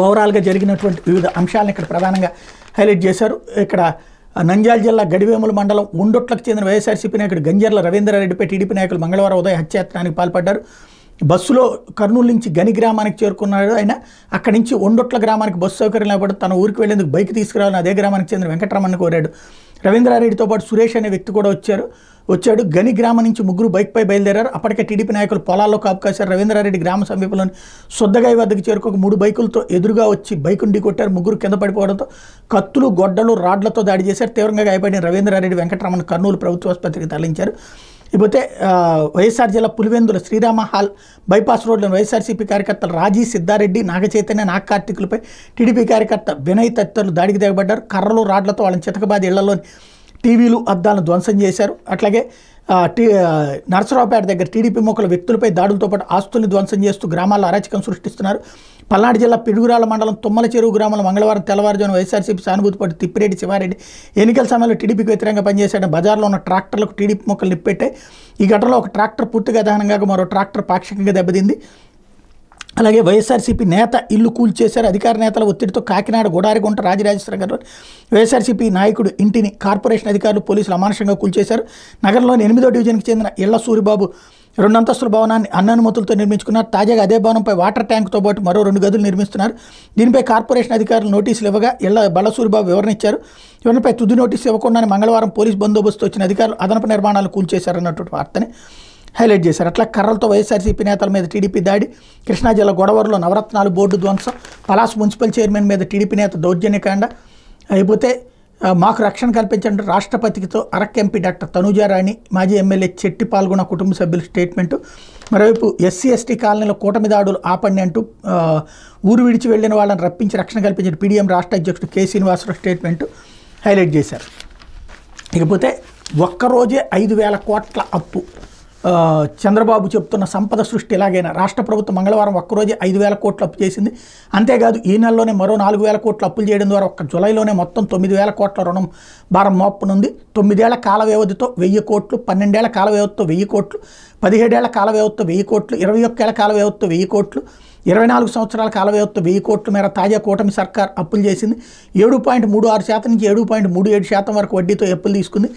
ఓవరాల్గా జరిగినటువంటి వివిధ అంశాలను ఇక్కడ ప్రధానంగా హైలైట్ చేశారు. ఇక్కడ నంద్యాల జిల్లా గడివేముల మండలం ఉండొట్లకు చెందిన వైఎస్ఆర్సీపీ నాయకుడు గంజర్ల రవీంద్రారెడ్డిపై టీడీపీ నాయకులు మంగళవారం ఉదయం హత్యాయత్నానికి పాల్పడ్డారు. బస్సులో కర్నూలు నుంచి గని గ్రామానికి చేరుకున్నాడు ఆయన. అక్కడి నుంచి ఉండొట్ల గ్రామానికి బస్సు సౌకర్యం లేకపోతే తన ఊరికి వెళ్లేందుకు బైక్ తీసుకురావాలని అదే గ్రామానికి చెందిన వెంకటరమణని కోరాడు. రవీంద్రారెడ్డితో పాటు సురేష్ అనే వ్యక్తి కూడా వచ్చాడు. గని గ్రామం నుంచి 3 బైక్పై బయలుదేరారు. అప్పటికే టీడీపీ నాయకులు పొలాల్లో కాపు కాశారు. రవీంద్రారెడ్డి గ్రామ సమీపంలోని సొద్దగాయి వద్దకు చేరుకోక 3 బైకులతో ఎదురుగా వచ్చి బైకును ఢీకొట్టారు. 3 కింద పడిపోవడంతో కత్తులు, గొడ్డలు, రాడ్లతో దాడి చేశారు. తీవ్రంగా గాయపడిన రవీంద్రారెడ్డి, వెంకటరమణ కర్నూలు ప్రభుత్వ ఆసుపత్రికి తరలించారు. ఇకపోతే వైఎస్ఆర్ జిల్లా పులివెందుల శ్రీరామ హాల్ బైపాస్ రోడ్లోని వైఎస్ఆర్సీపీ కార్యకర్తలు రాజీ, సిద్ధారెడ్డి, నాగచైతన్య, నాగకార్తికులపై టీడీపీ కార్యకర్త వినయ్ తదితరులు దాడికి దిగబడ్డారు. కర్రలు, రాడ్లతో వాళ్ళని చితకబాది ఇళ్లలోని టీవీలు, అద్దాలను ధ్వంసం చేశారు. అట్లాగే నరసరావుపేట దగ్గర టీడీపీ మొక్కల వ్యక్తులపై దాడులతో పాటు ఆస్తుల్ని ధ్వంసం చేస్తూ గ్రామాల్లో అరాచకం సృష్టిస్తున్నారు. పల్నాడు జిల్లా పిడుగురాల మండలం తుమ్మల చెరువు గ్రామంలో మంగళవారం తెల్లవారుజామున వైఎస్ఆర్సీపీ సానుభూతి పట్టు తిప్పిరెడ్డి శివారెడ్డి ఎన్నికల సమయంలో టీడీపీకి వ్యతిరేకంగా పనిచేశాడని బజార్లో ఉన్న ట్రాక్టర్లకు టీడీపీ మొక్కలు నిప్పెట్టాయి. ఈ ఘటనలో ఒక ట్రాక్టర్ పూర్తిగా దహనంగా మరో ట్రాక్టర్ పాక్షికంగా దెబ్బతింది. అలాగే వైఎస్ఆర్సీపీ నేత ఇల్లు కూల్చేశారు. అధికార నేతల ఒత్తిడితో కాకినాడ గుడారిగుంట రాజరాజేశ్వర గారు వైఎస్ఆర్సీపీ నాయకుడు ఇంటిని కార్పొరేషన్ అధికారులు, పోలీసులు అమానుషంగా కూల్చేశారు. నగరంలోని 8వ డివిజన్కి చెందిన ఇళ్ల సూరిబాబు 2 అంతస్తుల భవనాన్ని అన్ననుమతులతో నిర్మించుకున్నారు. తాజాగా అదే భవనంపై వాటర్ ట్యాంక్తో పాటు మరో 2 గదులు నిర్మిస్తున్నారు. దీనిపై కార్పొరేషన్ అధికారులు నోటీసులు ఇవ్వగా బల్ల సూరిబాబు వివరణ ఇచ్చారు. వివరణపై తుది నోటీసు ఇవ్వకుండానే మంగళవారం పోలీసు బందోబస్తు వచ్చిన అధికారులు అదనపు నిర్మాణాలు కూల్చేశారన్నటువంటి వార్తని హైలైట్ చేశారు. అట్లా కర్రలతో వైఎస్ఆర్సీపీ నేతల మీద టీడీపీ దాడి. కృష్ణా జిల్లా గొడవరలో నవరత్నాలు బోర్డు ధ్వంసం. పలాస మున్సిపల్ చైర్మన్ మీద టీడీపీ నేత దౌర్జన్యకాండ. అయిపోతే మాకు రక్షణ కల్పించండి రాష్ట్రపతితో అరకు ఎంపీ డాక్టర్ తనూజారాణి, మాజీ ఎమ్మెల్యే చెట్టి పాల్గొన్న కుటుంబ సభ్యుల స్టేట్మెంటు. మరోవైపు ఎస్సీ ఎస్టీ కాలనీలో కూటమి దాడులు ఆపండి అంటూ ఊరు విడిచి వెళ్లిన వాళ్ళని రప్పించి రక్షణ కల్పించిన పీడీఎం రాష్ట్ర అధ్యక్షుడు కె శ్రీనివాసరావు స్టేట్మెంటు హైలైట్ చేశారు. ఇకపోతే ఒక్కరోజే 5,000 కోట్ల అప్పు. చంద్రబాబు చెప్తున్న సంపద సృష్టి ఎలాగైనా రాష్ట్ర ప్రభుత్వం మంగళవారం ఒక్కరోజే 5,000 కోట్లు అప్పు చేసింది. అంతేకాదు ఈ నెలలోనే మరో 4,000 కోట్లు అప్పులు చేయడం ద్వారా ఒక్క జూలైలోనే మొత్తం 9,000 కోట్ల రుణం భారం మోపనుంది. 9 ఏళ్ల కాల వ్యవధితో 1,000 కోట్లు, 12 ఏళ్ల కాల వ్యవధితో 1,000 కోట్లు, 17 ఏళ్ల కాల వ్యవధితో 1,000 కోట్లు, 21 ఏళ్ల కాల వ్యవధితో 1,000 కోట్లు, 24 సంవత్సరాల కాల వ్యవధితో 1,000 కోట్ల మేర తాజా కూటమి సర్కార్ అప్పులు చేసింది. 7.36% నుంచి 7.37% వరకు వడ్డీతో అప్పులు తీసుకుంది.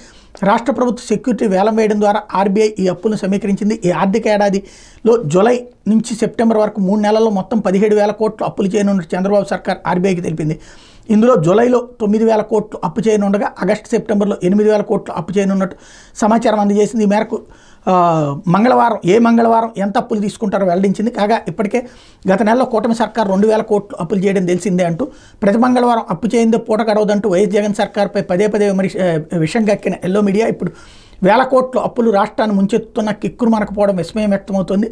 రాష్ట్ర ప్రభుత్వ సెక్యూరిటీ వేలం వేయడం ద్వారా ఆర్బీఐ ఈ అప్పులను సమీకరించింది. ఈ ఆర్థిక ఏడాదిలో జూలై నుంచి సెప్టెంబర్ వరకు 3 నెలల్లో మొత్తం 17,000 కోట్లు అప్పులు చేయనున్నట్టు చంద్రబాబు సర్కార్ ఆర్బీఐకి తెలిపింది. ఇందులో జూలైలో 9,000 కోట్లు అప్పు చేయనుండగా ఆగస్టు, సెప్టెంబర్లో 8,000 కోట్లు అప్పు చేయనున్నట్టు సమాచారం అందజేసింది. ఈ మేరకు మంగళవారం ఎంత అప్పులు తీసుకుంటారో వెల్లడించింది. కాగా ఇప్పటికే గత నెలలో కూటమి సర్కార్ 2,000 కోట్లు అప్పులు చేయడం తెలిసిందే అంటూ ప్రతి మంగళవారం అప్పు చేయిందే పూట గడవదంటూ వైఎస్ జగన్ సర్కార్పై పదే విషం గక్కిన ఎల్లో మీడియా ఇప్పుడు వేల కోట్ల అప్పులు రాష్ట్రాన్ని ముంచెత్తుతున్న కిక్కురు మనకపోవడం విస్మయం వ్యక్తమవుతోంది.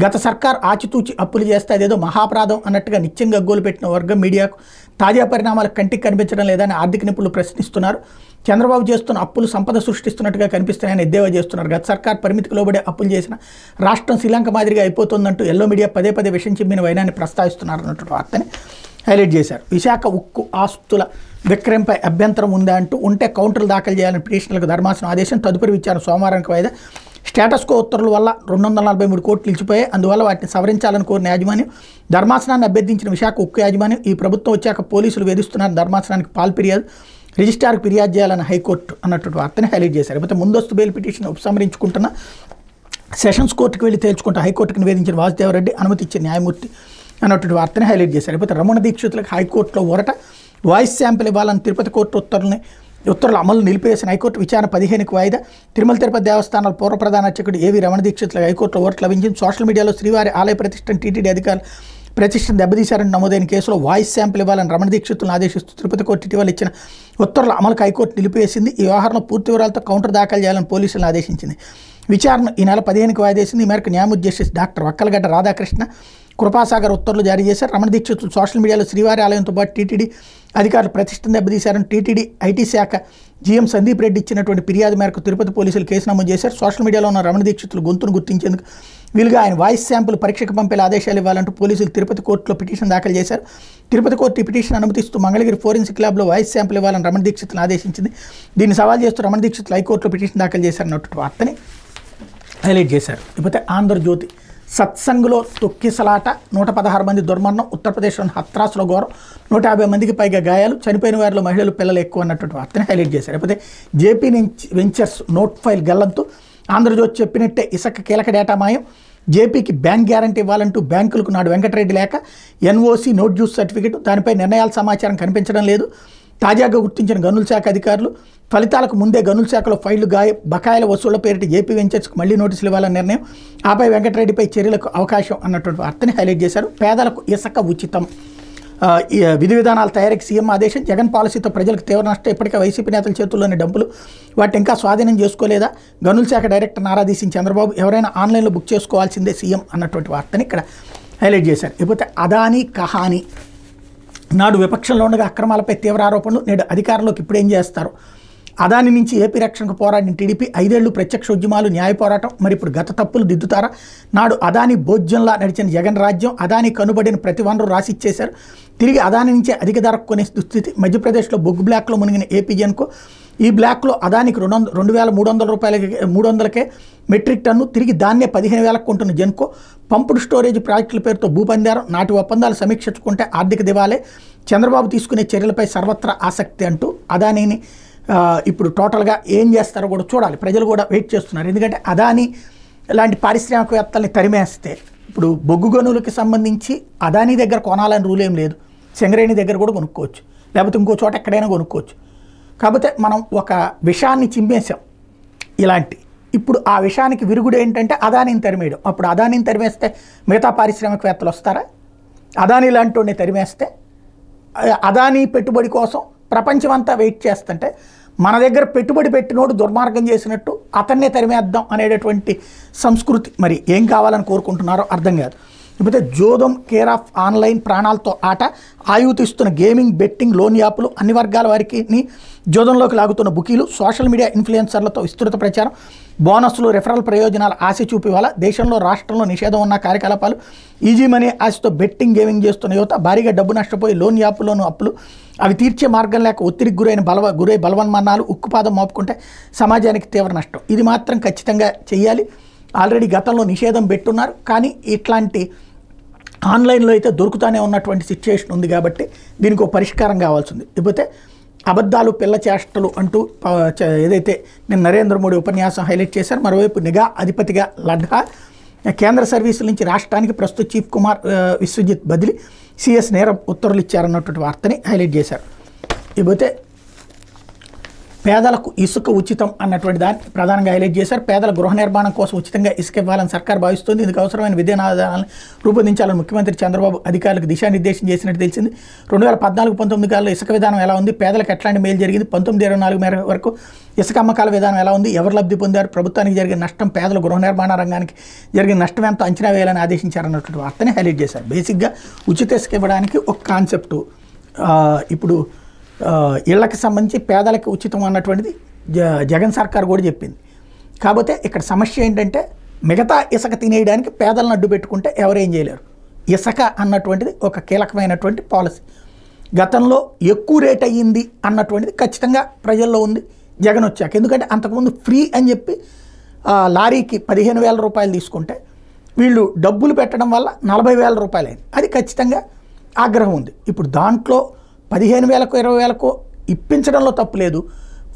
గత సర్కార్ ఆచితూచి అప్పులు చేస్తే అదేదో మహాప్రాధం అన్నట్టుగా నిత్యం గగ్గోలు పెట్టిన వర్గం మీడియాకు తాజా పరిణామాలు కంటికి కనిపించడం లేదని ఆర్థిక నిపుణులు ప్రశ్నిస్తున్నారు. చంద్రబాబు చేస్తున్న అప్పులు సంపద సృష్టిస్తున్నట్టుగా కనిపిస్తున్నాయని ఎద్దేవా చేస్తున్నారు. గత సర్కార్ పరిమితికి లోబడే అప్పులు చేసిన రాష్ట్రం శ్రీలంక మాదిరిగా అయిపోతుందంటూ ఎల్లో మీడియా పదే పదే విషయం చెప్పిన వైనాన్ని ప్రస్తావిస్తున్నారు అన్నటువంటి వార్తని హైలైట్ చేశారు. విశాఖ ఉక్కు ఆస్తుల విక్రయంపై అభ్యంతరం ఉందా అంటూ ఉంటే కౌంటర్లు దాఖలు చేయాలని పిటిషన్లకు ధర్మాసనం ఆదేశం. తదుపరి విచారణ సోమవారానికి వాయిదా. స్టేటస్ కో ఉత్తర్వుల వల్ల 243 కోట్లు నిలిచిపోయాయి. అందువల్ల వాటిని సవరించాలని కోరిన యాజమాన్యం ధర్మాసనాన్ని అభ్యర్థించిన విశాఖ ఉక్కు యాజమాన్యం ఈ ప్రభుత్వం వచ్చాక పోలీసులు వేధిస్తున్నారు. ధర్మాసనానికి పాల్ ఫిర్యాదు రిజిస్ట్రార్కి ఫిర్యాదు చేయాలని హైకోర్టు అన్నటువంటి వార్తని హైలైట్ చేశారు. అయితే ముందస్తు బెయిల్ పిటిషన్ ఉపసంహరించుకుంటున్న సెషన్స్ కోర్టుకు వెళ్ళి తేల్చుకుంటూ హైకోర్టుకు నివేదించిన వాసుదేవరెడ్డి అనుమతి ఇచ్చిన న్యాయమూర్తి అన్నటువంటి వార్తని హైలైట్ చేశారు. అయితే రమణ దీక్షితులకు హైకోర్టులో ఊరట. వాయిస్ శాంపిల్ ఇవ్వాలని తిరుపతి కోర్టు ఉత్తర్వుల అమలు నిలిపివేసిన హైకోర్టు విచారణ 15కి వాయిదా. తిరుమల తిరుపతి దేవస్థానాల పూర్వ ప్రధాన అర్చకుడు ఏవి రమణ దీక్షితులకు హైకోర్టులో ఊరట లభించింది. సోషల్ మీడియాలో శ్రీవారి ఆలయ ప్రతిష్టను టీటీడీ అధికారులు ప్రతిష్టను దెబ్బతీశారని నమోదైన కేసులో వాయిస్ శాంపిల్ ఇవ్వాలని రమణ దీక్షితులను ఆదేశిస్తూ తిరుపతి కోర్టు ఇటీవల ఇచ్చిన ఉత్తర్వుల అమలుకు హైకోర్టు నిలిపివేసింది. ఈ వ్యవహారంలో పూర్తి వివరాలతో కౌంటర్ దాఖలు చేయాలని పోలీసులను ఆదేశించింది. విచారణ ఈ నెల 15కి వాయిదా వేసింది. ఈ మేరకు న్యాయమూర్తి జస్టిస్ డాక్టర్ వక్కలగడ్డ రాధాకృష్ణ కృపాసాగర్ ఉత్తర్వులు జారీ చేశారు. రమణ దీక్షితులు సోషల్ మీడియాలో శ్రీవారి ఆలయంతో పాటు టీటీడీ అధికారులు ప్రతిష్టను దెబ్బతీశారని టీటీడీ ఐటీ శాఖ జీఎం సందీప్ రెడ్డి ఇచ్చినటువంటి ఫిర్యాదు మేరకు తిరుపతి పోలీసులు కేసు నమోదు చేశారు. సోషల్ మీడియాలో ఉన్న రమణ దీక్షితులు గొంతును గుర్తించేందుకు వీలుగా ఆయన వాయిస్ శాంపుల్ పరీక్షకు పంపేలా ఆదేశాలు ఇవ్వాలంటూ పోలీసులు తిరుపతి కోర్టులో పిటిషన్ దాఖలు చేశారు. తిరుపతి కోర్టు ఈ పిటిషన్ అనుమతిస్తూ మంగళగిరి ఫోరెన్సిక్ ల్యాబ్లో వాయిస్ శాంపుల్ ఇవ్వాలని రమణ దీక్షితులను ఆదేశించింది. దీన్ని సవాల్ చేస్తూ రమణ దీక్షితులు హైకోర్టులో పిటిషన్ దాఖలు చేశారన్నటువంటి వార్తని హైలైట్ చేశారు. ఇకపోతే ఆంధ్రజ్యోతి సత్సంగ్లో తొక్కిసలాట 116 మంది దుర్మరణం. ఉత్తరప్రదేశ్లోని హత్రాస్లో ఘోరం 150 మందికి పైగా గాయాలు. చనిపోయిన వారిలో మహిళలు పిల్లలు ఎక్కువ అన్నటువంటి వార్తని హైలైట్ చేశారు. లేకపోతే జేపీ వెంచర్స్ నోట్ ఫైల్ గల్లంతు. ఆంధ్రజ్యోతి చెప్పినట్టే ఇసుక కీలక డేటా మాయం. జేపీకి బ్యాంక్ గ్యారంటీ ఇవ్వాలంటూ బ్యాంకులకు నాడు వెంకటరెడ్డి లేక ఎన్ఓసి నోట్ జ్యూస్ సర్టిఫికెట్ దానిపై నిర్ణయాల సమాచారం కనిపించడం లేదు. తాజాగా గుర్తించిన గనుల శాఖ అధికారులు ఫలితాలకు ముందే గనుల శాఖలో ఫైళ్లు బకాయిల వసూళ్ల పేరిట జేపీ వెంచర్స్కి మళ్లీ నోటీసులు ఇవ్వాలని నిర్ణయం. ఆపై వెంకటరెడ్డిపై చర్యలకు అవకాశం అన్నటువంటి వార్తని హైలైట్ చేశారు. పేదలకు ఇసుక ఉచితం. విధి విధానాల తయారీకి సీఎం ఆదేశం. జగన్ పాలసీతో ప్రజలకు తీవ్ర నష్టం. ఇప్పటికే వైసీపీ నేతల చేతుల్లోని డబ్బులు వాటిని ఇంకా స్వాధీనం చేసుకోలేదా? గనుల శాఖ డైరెక్టర్ నారాధీసిన చంద్రబాబు ఎవరైనా ఆన్లైన్లో బుక్ చేసుకోవాల్సిందే సీఎం అన్నటువంటి వార్తని ఇక్కడ హైలైట్ చేశారు. ఇకపోతే అదానీ కహానీ. నాడు విపక్షంలో ఉండగా అక్రమాలపై తీవ్ర ఆరోపణలు, నేడు అధికారంలోకి ఇప్పుడు ఏం చేస్తారు? అదాని నుంచి ఏపీ రక్షణకు పోరాడిన టీడీపీ 5 ఏళ్లు ప్రత్యక్ష ఉద్యమాలు, న్యాయ పోరాటం. మరి ఇప్పుడు గత తప్పులు దిద్దుతారా? నాడు అదాని భోజ్యంలా నడిచిన జగన్ రాజ్యం అదాని కనుబడిన ప్రతి వనరు రాసిచ్చేశారు. తిరిగి అదాని నుంచే అధిక ధరకు కొనే దుస్థితి. మధ్యప్రదేశ్లో బొగ్గు బ్లాక్లో మునిగిన ఏపీ జెన్కో. ఈ బ్లాక్లో అదానికి 2,300 రూపాయలకే మెట్రిక్ టన్ను. తిరిగి దాన్నే 15,000కు కొంటున్న జెన్కో. పంపుడు స్టోరేజ్ ప్రాజెక్టుల పేరుతో భూపందారం. నాటి ఒప్పందాలు సమీక్షించుకుంటే ఆర్థిక దివాలే. చంద్రబాబు తీసుకునే చర్యలపై సర్వత్రా ఆసక్తి అంటూ అదానీని ఇప్పుడు టోటల్గా ఏం చేస్తారో కూడా చూడాలి. ప్రజలు కూడా వెయిట్ చేస్తున్నారు. ఎందుకంటే అదాని లాంటి పారిశ్రామికవేత్తల్ని తరిమేస్తే ఇప్పుడు బొగ్గు గనులకి సంబంధించి అదానీ దగ్గర కొనాలని రూల్ ఏం లేదు. సింగరేణి దగ్గర కూడా కొనుక్కోవచ్చు, లేకపోతే ఇంకో చోట ఎక్కడైనా కొనుక్కోవచ్చు. కాకపోతే మనం ఒక విషాన్ని చింపేసాం ఇలాంటి. ఇప్పుడు ఆ విషయానికి విరుగుడు ఏంటంటే అదానీని తరిమేయడం. అప్పుడు అదానీని తరిమేస్తే మిగతా పారిశ్రామికవేత్తలు వస్తారా? అదానీ లాంటి వాడిని తరిమేస్తే అదానీ పెట్టుబడి కోసం ప్రపంచమంతా వెయిట్ చేస్తుంటే మన దగ్గర పెట్టుబడి పెట్టినోడు దుర్మార్గం చేసినట్టు అతన్నే తరిమేద్దాం అనేటటువంటి సంస్కృతి మరి ఏం కావాలని కోరుకుంటున్నారో అర్థం కాదు. లేకపోతే జోదం కేర్ ఆఫ్ ఆన్లైన్ ప్రాణాలతో ఆట. ఆయుతిస్తున్న గేమింగ్, బెట్టింగ్, లోన్ యాప్లు, అన్ని వర్గాల వారికి జోదంలోకి లాగుతున్న బుకీలు. సోషల్ మీడియా ఇన్ఫ్లుయెన్సర్లతో విస్తృత ప్రచారం. బోనస్లు, రెఫరల్ ప్రయోజనాలు ఆశ చూపివాల. దేశంలో రాష్ట్రంలో నిషేధం ఉన్న కార్యకలాపాలు. ఈజీ మనీ ఆశతో బెట్టింగ్, గేమింగ్ చేస్తున్న యువత భారీగా డబ్బు నష్టపోయి లోన్ యాప్లోనూ అప్పులు. అవి తీర్చే మార్గం లేక ఒత్తిడికి గురై బలవన్మరణాలు. ఉక్కుపాదం మోపుకుంటే సమాజానికి తీవ్ర నష్టం. ఇది మాత్రం ఖచ్చితంగా చెయ్యాలి. ఆల్రెడీ గతంలో నిషేధం పెట్టున్నారు, కానీ ఇట్లాంటి ఆన్లైన్లో అయితే దొరుకుతూనే ఉన్నటువంటి సిచ్యుయేషన్ ఉంది కాబట్టి దీనికి ఒక పరిష్కారం కావాల్సింది. లేకపోతే అబద్ధాలు, పిల్ల చేష్టలు అంటూ ఏదైతే నేను నరేంద్ర మోడీ ఉపన్యాసం హైలైట్ చేశారు. మరోవైపు నిఘా అధిపతిగా లడ్డా. కేంద్ర సర్వీసుల నుంచి రాష్ట్రానికి ప్రస్తుత చీఫ్ కుమార్ విశ్వజిత్ బదిలీ. సిఎస్ నేరం ఉత్తర్వులు ఇచ్చారన్నటువంటి వార్తని హైలైట్ చేశారు. ఇకపోతే పేదలకు ఇసుక ఉచితం అన్నటువంటి దాన్ని ప్రధానంగా హైలైట్ చేశారు. పేదల గృహ నిర్మాణం కోసం ఉచితంగా ఇసుక ఇవ్వాలని సర్కార్ భావిస్తుంది. ఇందుకు అవసరమైన విధానాలను రూపొందించాలని ముఖ్యమంత్రి చంద్రబాబు అధికారులకు దిశానిర్దేశం చేసినట్టు తెలిసింది. 2014-19 కాలంలో ఇసుక విధానం ఎలా ఉంది, పేదలకు ఎట్లాంటి మేలు జరిగింది, 1924 మేర వరకు ఇసుక అమ్మకాల విధానం ఎలా ఉంది, ఎవరు లబ్ధి పొందారు, ప్రభుత్వానికి జరిగిన నష్టం, పేదల గృహ నిర్మాణ రంగానికి జరిగిన నష్టం ఎంతో అంచనా వేయాలని ఆదేశించారన్నటువంటి వార్తని హైలైట్ చేశారు. బేసిక్గా ఉచిత ఇసుక ఇవ్వడానికి ఒక కాన్సెప్టు ఇప్పుడు ఇళ్లకు సంబంధించి పేదలకు ఉచితం అన్నటువంటిది జగన్ సర్కార్ కూడా చెప్పింది. కాకపోతే ఇక్కడ సమస్య ఏంటంటే మిగతా ఇసుక తినేయడానికి పేదలను అడ్డు పెట్టుకుంటే ఎవరేం చేయలేరు. ఇసుక అన్నటువంటిది ఒక కీలకమైనటువంటి పాలసీ. గతంలో ఎక్కువ రేట్ అయ్యింది అన్నటువంటిది ఖచ్చితంగా ప్రజల్లో ఉంది జగన్ వచ్చాక. ఎందుకంటే అంతకుముందు ఫ్రీ అని చెప్పి లారీకి 15,000 రూపాయలు తీసుకుంటే వీళ్ళు డబ్బులు పెట్టడం వల్ల 40,000 రూపాయలు అయింది. అది ఖచ్చితంగా ఆగ్రహం ఉంది. ఇప్పుడు దాంట్లో 15,000కో 20,000కో ఇప్పించడంలో తప్పు లేదు.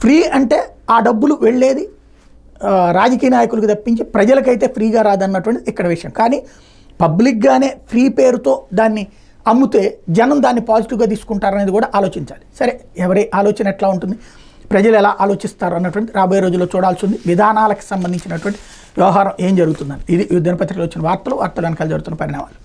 ఫ్రీ అంటే ఆ డబ్బులు వెళ్ళేది రాజకీయ నాయకులకు తప్పించి ప్రజలకైతే ఫ్రీగా రాదన్నటువంటిది ఇక్కడ విషయం. కానీ పబ్లిక్గానే ఫ్రీ పేరుతో దాన్ని అమ్ముతే జనం దాన్ని పాజిటివ్గా తీసుకుంటారనేది కూడా ఆలోచించాలి. సరే, ఎవరి ఆలోచన ఎట్లా ఉంటుంది, ప్రజలు ఎలా ఆలోచిస్తారు అన్నటువంటి రాబోయే రోజుల్లో చూడాల్సి ఉంది. విధానాలకు సంబంధించినటువంటి వ్యవహారం ఏం జరుగుతుందని ఇది దినపత్రికలో వచ్చిన వార్తలు వెనకాల జరుగుతున్న పరిణామాలు.